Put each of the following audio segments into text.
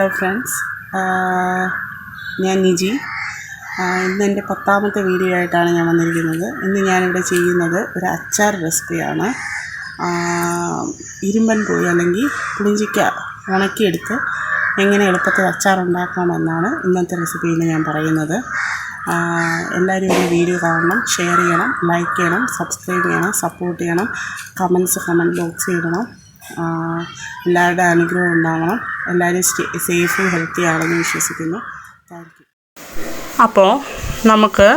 Hello friends, ഞാൻ നിജി. ഇന്ന് എൻ്റെ 10ാമത്തെ വീഡിയോ ആയിട്ടാണ് ഞാൻ വന്നിരിക്കുന്നത്. ഇന്ന് ഞാനിവിടെ ചെയ്യുന്നത് ഒരു അച്ചാർ റെസിപ്പിയാണ്. ഇരുമ്പൻ പുളി അല്ലെങ്കിൽ പുളിഞ്ചിക്ക ഉണക്കിയെടുത്ത് എങ്ങനെ എളുപ്പത്തിൽ അച്ചാർ ഉണ്ടാക്കാമെന്നാണ് ഇന്നത്തെ റെസിപ്പിയിൽ ഞാൻ പറയുന്നത്. എല്ലാവരും ഈ വീഡിയോ കാണണം, ഷെയർ ചെയ്യണം, ലൈക്ക് ചെയ്യണം, സബ്സ്ക്രൈബ് ചെയ്യണം, സപ്പോർട്ട് ചെയ്യണം, കമൻറ്റ് ബോക്സിൽ ഇടണം. എല്ലാവരുടെ അനുഗ്രഹം ഉണ്ടാവണം. എല്ലാവരും സേഫും ഹെൽത്തി ആണെന്ന് വിശ്വസിക്കുന്നു. Thank you. അപ്പോൾ നമുക്ക്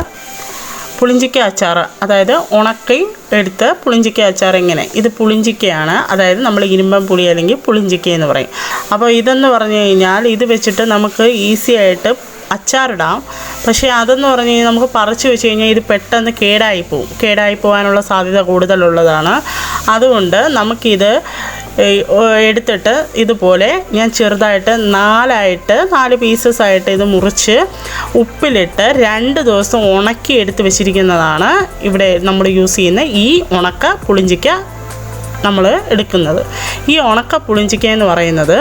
പുളിഞ്ചിക്ക അച്ചാർ, അതായത് ഉണക്കി എടുത്ത് പുളിഞ്ചിക്ക അച്ചാർ എങ്ങനെ, ഇത് പുളിഞ്ചിക്കയാണ്, അതായത് നമ്മൾ ഇരുമ്പൻ പുളി അല്ലെങ്കിൽ പുളിഞ്ചിക്ക എന്ന് പറയും. അപ്പോൾ ഇതെന്ന് പറഞ്ഞു കഴിഞ്ഞാൽ ഇത് വെച്ചിട്ട് നമുക്ക് ഈസി ആയിട്ട് അച്ചാറിടാം. പക്ഷേ അതെന്ന് പറഞ്ഞു കഴിഞ്ഞാൽ നമുക്ക് പറിച്ച് വെച്ച് കഴിഞ്ഞാൽ ഇത് പെട്ടെന്ന് കേടായി പോകാനുള്ള സാധ്യത കൂടുതലുള്ളതാണ്. അതുകൊണ്ട് നമുക്കിത് എടുത്തിട്ട് ഇതുപോലെ ഞാൻ ചെറുതായിട്ട് 4 പീസസ് ആയിട്ട് ഇത് മുറിച്ച് ഉപ്പിലിട്ട് 2 ദിവസം ഉണക്കി എടുത്ത് വെച്ചിരിക്കുന്നതാണ് ഇവിടെ നമ്മൾ യൂസ് ചെയ്യുന്ന ഈ ഉണക്ക പുളിഞ്ചിക്ക നമ്മൾ എടുക്കുന്നത്. ഈ ഉണക്ക പുളിഞ്ചിക്ക എന്ന് പറയുന്നത്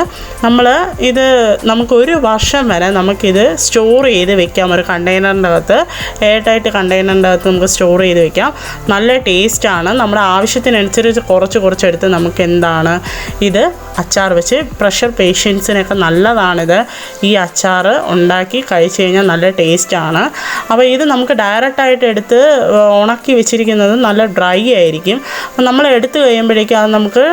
നമുക്ക് 1 വർഷം വരെ നമുക്കിത് സ്റ്റോർ ചെയ്ത് വെക്കാം. ഒരു കണ്ടെയ്നറിൻ്റെ അകത്ത്, എയർടൈറ്റ് കണ്ടെയ്നറിൻ്റെ അകത്ത് നമുക്ക് സ്റ്റോർ ചെയ്ത് വെക്കാം. നല്ല ടേസ്റ്റാണ്. നമ്മുടെ ആവശ്യത്തിനനുസരിച്ച് കുറച്ചെടുത്ത് നമുക്ക് ഇത് അച്ചാർ വെച്ച് പ്രഷർ പേഷ്യൻസിനൊക്കെ നല്ലതാണിത്. ഈ അച്ചാർ ഉണ്ടാക്കി കഴിച്ച് കഴിഞ്ഞാൽ നല്ല ടേസ്റ്റാണ്. അപ്പോൾ ഇത് നമുക്ക് ഡയറക്റ്റായിട്ട് എടുത്ത് ഉണക്കി വെച്ചിരിക്കുന്നത് നല്ല ഡ്രൈ ആയിരിക്കും. നമ്മൾ എടുത്ത് കഴിയുമ്പോഴേക്കും അത് നമുക്ക്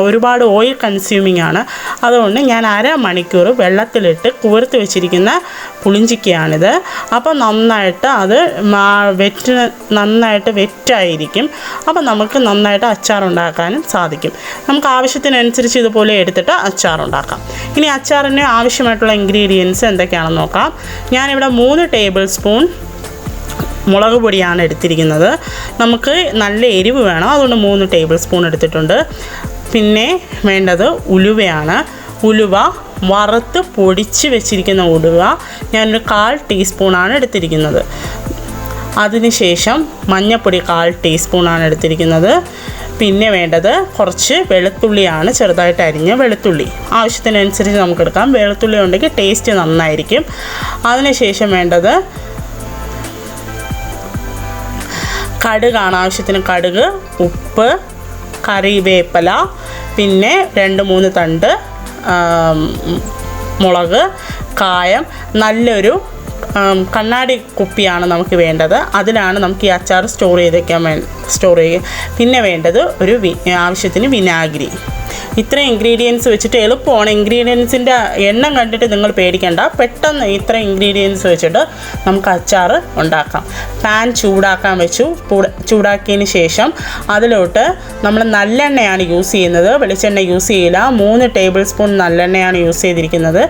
ഒരുപാട് ഓയിൽ കൺസ്യൂമിങ് ആണ്. അതുകൊണ്ട് ഞാൻ 1/2 മണിക്കൂർ വെള്ളത്തിലിട്ട് കുതിർത്ത് വെച്ചിരിക്കുന്ന പുളിഞ്ചിക്കയാണിത്. അപ്പോൾ നന്നായിട്ട് വെറ്റായിരിക്കും. അപ്പോൾ നമുക്ക് നന്നായിട്ട് അച്ചാർ ഉണ്ടാക്കാനും സാധിക്കും. നമുക്ക് ആവശ്യത്തിനനുസരിച്ച് ഇതുപോലെ എടുത്തിട്ട് അച്ചാർ ഉണ്ടാക്കാം. ഇനി അച്ചാറിന് ആവശ്യമായിട്ടുള്ള ഇൻഗ്രീഡിയൻസ് എന്തൊക്കെയാണെന്ന് നോക്കാം. ഞാനിവിടെ 3 ടേബിൾ സ്പൂൺ മുളക് പൊടിയാണ് എടുത്തിരിക്കുന്നത്. നമുക്ക് നല്ല എരിവ് വേണം, അതുകൊണ്ട് 3 ടേബിൾ സ്പൂൺ എടുത്തിട്ടുണ്ട്. പിന്നെ വേണ്ടത് ഉലുവയാണ്. ഉലുവ വറുത്ത് പൊടിച്ച് വെച്ചിരിക്കുന്ന ഉലുവ ഞാനൊരു 1/4 ടീസ്പൂണാണ് എടുത്തിരിക്കുന്നത്. അതിനുശേഷം മഞ്ഞൾപ്പൊടി 1/4 ടീസ്പൂണാണ് എടുത്തിരിക്കുന്നത്. പിന്നെ വേണ്ടത് കുറച്ച് വെളുത്തുള്ളിയാണ്, ചെറുതായിട്ട് അരിഞ്ഞ വെളുത്തുള്ളി. ആവശ്യത്തിനനുസരിച്ച് നമുക്ക് എടുക്കാം. വെളുത്തുള്ളി ഉണ്ടെങ്കിൽ ടേസ്റ്റ് നന്നായിരിക്കും. അതിനുശേഷം വേണ്ടത് കടുകാണ്. ആവശ്യത്തിന് കടുക്, ഉപ്പ്, കറിവേപ്പില, പിന്നെ 2-3 തണ്ട് മുളക്, കായം. നല്ലൊരു കണ്ണാടി കുപ്പിയാണ് നമുക്ക് വേണ്ടത്. അതിലാണ് നമുക്ക് ഈ അച്ചാർ സ്റ്റോർ ചെയ്യുക. പിന്നെ വേണ്ടത് ആവശ്യത്തിന് വിനാഗിരി. ഇത്രയും ഇൻഗ്രീഡിയൻസ് വെച്ചിട്ട് എളുപ്പമാണ്. ഇൻഗ്രീഡിയൻസിൻ്റെ എണ്ണം കണ്ടിട്ട് നിങ്ങൾ പേടിക്കേണ്ട. പെട്ടെന്ന് ഇത്ര ഇൻഗ്രീഡിയൻസ് വെച്ചിട്ട് നമുക്ക് അച്ചാർ ഉണ്ടാക്കാം. പാൻ ചൂടാക്കാൻ വെച്ചു. ചൂടാക്കിയതിന് ശേഷം അതിലോട്ട് നമ്മൾ നല്ലെണ്ണയാണ് യൂസ് ചെയ്യുന്നത്, വെളിച്ചെണ്ണ യൂസ് ചെയ്യില്ല. 3 ടേബിൾ സ്പൂൺ നല്ലെണ്ണയാണ് യൂസ് ചെയ്തിരിക്കുന്നത്.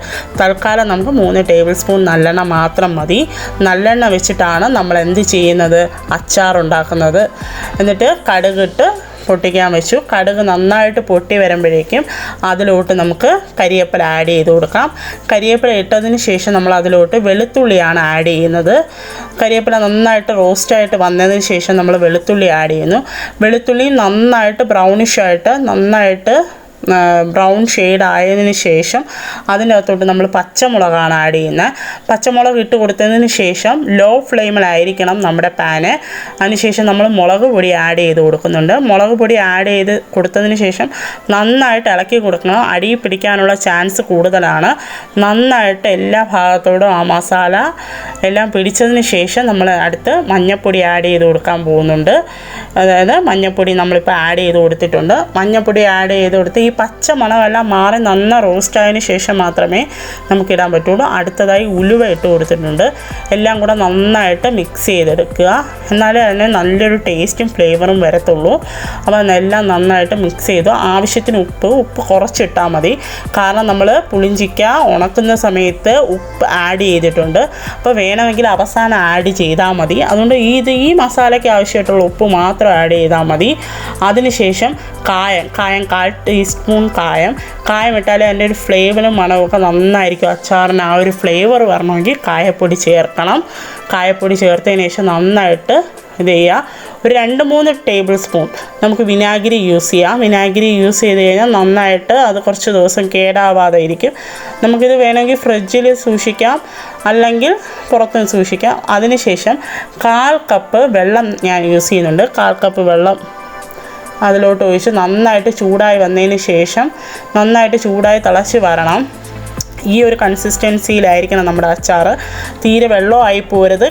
തൽക്കാലം നമുക്ക് 3 ടേബിൾ സ്പൂൺ നല്ലെണ്ണ മാത്രം മതി. നല്ലെണ്ണ വെച്ചിട്ടാണ് നമ്മൾ അച്ചാർ ഉണ്ടാക്കുന്നത്. എന്നിട്ട് കടുകിട്ട് പൊട്ടിക്കാൻ വെച്ചു. കടുക് നന്നായിട്ട് പൊട്ടി വരുമ്പോഴേക്കും അതിലോട്ട് നമുക്ക് കരിവേപ്പില ആഡ് ചെയ്ത് കൊടുക്കാം. കരിവേപ്പില ഇട്ടതിന് ശേഷം നമ്മൾ അതിലോട്ട് വെളുത്തുള്ളിയാണ് ആഡ് ചെയ്യുന്നത്. കരിവേപ്പില നന്നായിട്ട് റോസ്റ്റായിട്ട് വന്നതിന് ശേഷം നമ്മൾ വെളുത്തുള്ളി ആഡ് ചെയ്യുന്നു. വെളുത്തുള്ളി നന്നായിട്ട് ബ്രൗണിഷായിട്ട് ബ്രൗൺ ഷെയ്ഡ് ആയതിനു ശേഷം അതിൻ്റെ അകത്തോട്ട് നമ്മൾ പച്ചമുളകാണ് ആഡ് ചെയ്യുന്നത്. പച്ചമുളക് ഇട്ട് കൊടുത്തതിന് ശേഷം ലോ ഫ്ലെയിമിലായിരിക്കണം നമ്മുടെ പാന്. അതിനുശേഷം നമ്മൾ മുളക് പൊടി ആഡ് ചെയ്ത് കൊടുക്കുന്നുണ്ട്. മുളക് പൊടി ആഡ് ചെയ്ത് കൊടുത്തതിന് ശേഷം നന്നായിട്ട് ഇളക്കി കൊടുക്കണം. അടി പിടിക്കാനുള്ള ചാൻസ് കൂടുതലാണ്. നന്നായിട്ട് എല്ലാ ഭാഗത്തോടും ആ മസാല എല്ലാം പിടിച്ചതിന് ശേഷം നമ്മൾ അടുത്ത് മഞ്ഞൾപ്പൊടി ആഡ് ചെയ്ത് കൊടുക്കാൻ പോകുന്നുണ്ട്. അതായത് മഞ്ഞൾപ്പൊടി നമ്മളിപ്പോൾ ആഡ് ചെയ്ത് കൊടുത്തിട്ടുണ്ട്. മഞ്ഞൾപ്പൊടി ആഡ് ചെയ്ത് കൊടുത്ത് ഈ പച്ച മണമെല്ലാം മാറി നന്നായി റോസ്റ്റായതിന് ശേഷം മാത്രമേ നമുക്കിടാൻ പറ്റുള്ളൂ. അടുത്തതായി ഉലുവ ഇട്ട് കൊടുത്തിട്ടുണ്ട്. എല്ലാം കൂടെ നന്നായിട്ട് മിക്സ് ചെയ്തെടുക്കുക. എന്നാലേ അതിന് നല്ലൊരു ടേസ്റ്റും ഫ്ലേവറും വരത്തുള്ളൂ. അപ്പോൾ അതെല്ലാം നന്നായിട്ട് മിക്സ് ചെയ്തു. ആവശ്യത്തിന് ഉപ്പ് കുറച്ചിട്ടാൽ മതി. കാരണം നമ്മൾ പുളിഞ്ചിക്ക ഉണക്കുന്ന സമയത്ത് ഉപ്പ് ആഡ് ചെയ്തിട്ടുണ്ട്. അപ്പോൾ വേണമെങ്കിൽ അവസാനം ആഡ് ചെയ്താൽ മതി. അതുകൊണ്ട് ഈ മസാലയ്ക്ക് ആവശ്യമായിട്ടുള്ള ഉപ്പ് മാത്രം ആഡ് ചെയ്താൽ മതി. അതിനുശേഷം കായം 1/4 ടീസ്പൂൺ കായം ഇട്ടാലേ അതിൻ്റെ ഒരു ഫ്ലേവറും മണമൊക്കെ നന്നായിരിക്കും. അച്ചാറിന് ആ ഒരു ഫ്ലേവർ വരണമെങ്കിൽ കായപ്പൊടി ചേർക്കണം. കായപ്പൊടി ചേർത്തതിന് ശേഷം നന്നായിട്ട് ഇത് ചെയ്യുക. ഒരു 2-3 ടേബിൾ സ്പൂൺ നമുക്ക് വിനാഗിരി യൂസ് ചെയ്യാം. വിനാഗിരി യൂസ് ചെയ്ത് കഴിഞ്ഞാൽ നന്നായിട്ട് അത് കുറച്ച് ദിവസം കേടാവാതെ ഇരിക്കും. നമുക്കിത് വേണമെങ്കിൽ ഫ്രിഡ്ജിൽ സൂക്ഷിക്കാം, അല്ലെങ്കിൽ പുറത്തും സൂക്ഷിക്കാം. അതിനുശേഷം 1/4 കപ്പ് വെള്ളം ഞാൻ യൂസ് ചെയ്യുന്നുണ്ട്. 1/4 കപ്പ് വെള്ളം അതിലോട്ട് ഒഴിച്ച് നന്നായിട്ട് ചൂടായി വന്നതിന് ശേഷം നന്നായിട്ട് ചൂടായി തിളച്ച് വരണം. ഈ ഒരു കൺസിസ്റ്റൻസിയിലായിരിക്കണം നമ്മുടെ അച്ചാർ. തീരെ വെള്ളമായി പോരുത്,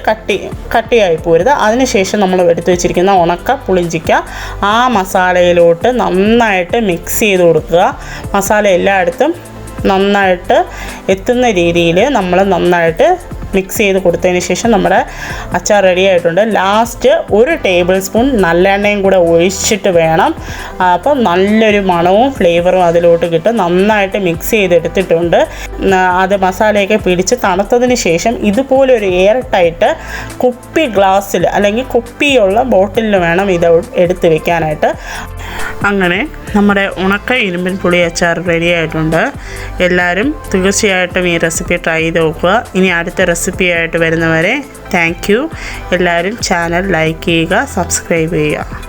കട്ടിയായി പോരുത്. അതിനുശേഷം നമ്മൾ എടുത്തു വെച്ചിരിക്കുന്ന ഉണക്ക പുളിഞ്ചിക്ക ആ മസാലയിലോട്ട് നന്നായിട്ട് മിക്സ് ചെയ്ത് കൊടുക്കുക. മസാല എല്ലായിടത്തും നന്നായിട്ട് എത്തുന്ന രീതിയിൽ നമ്മൾ നന്നായിട്ട് മിക്സ് ചെയ്ത് കൊടുത്തതിന് ശേഷം നമ്മുടെ അച്ചാർ റെഡി ആയിട്ടുണ്ട്. ലാസ്റ്റ് 1 ടേബിൾ സ്പൂൺ നല്ലെണ്ണയും കൂടെ ഒഴിച്ചിട്ട് വേണം. അപ്പോൾ നല്ലൊരു മണവും ഫ്ലേവറും അതിലോട്ട് കിട്ടും. നന്നായിട്ട് മിക്സ് ചെയ്തെടുത്തിട്ടുണ്ട്. അത് മസാലയൊക്കെ പിടിച്ച് തണുത്തതിന് ശേഷം ഇതുപോലെ ഒരു എയർ ടൈറ്റ് കുപ്പി ഗ്ലാസ്സിൽ അല്ലെങ്കിൽ കുപ്പിയുള്ള ബോട്ടിലിൽ വേണം ഇത് എടുത്ത് വെക്കാനായിട്ട്. അങ്ങനെ നമ്മുടെ ഉണക്ക ഇരുമ്പിൻ പുളി അച്ചാർ റെഡി ആയിട്ടുണ്ട്. എല്ലാവരും തീർച്ചയായിട്ടും ഈ റെസിപ്പി ട്രൈ ചെയ്ത് നോക്കുക. ഇനി അടുത്ത റെസിപ്പിയായിട്ട് വരുന്നവരെ താങ്ക് യു. എല്ലാവരും ചാനൽ ലൈക്ക് ചെയ്യുക, സബ്സ്ക്രൈബ് ചെയ്യുക.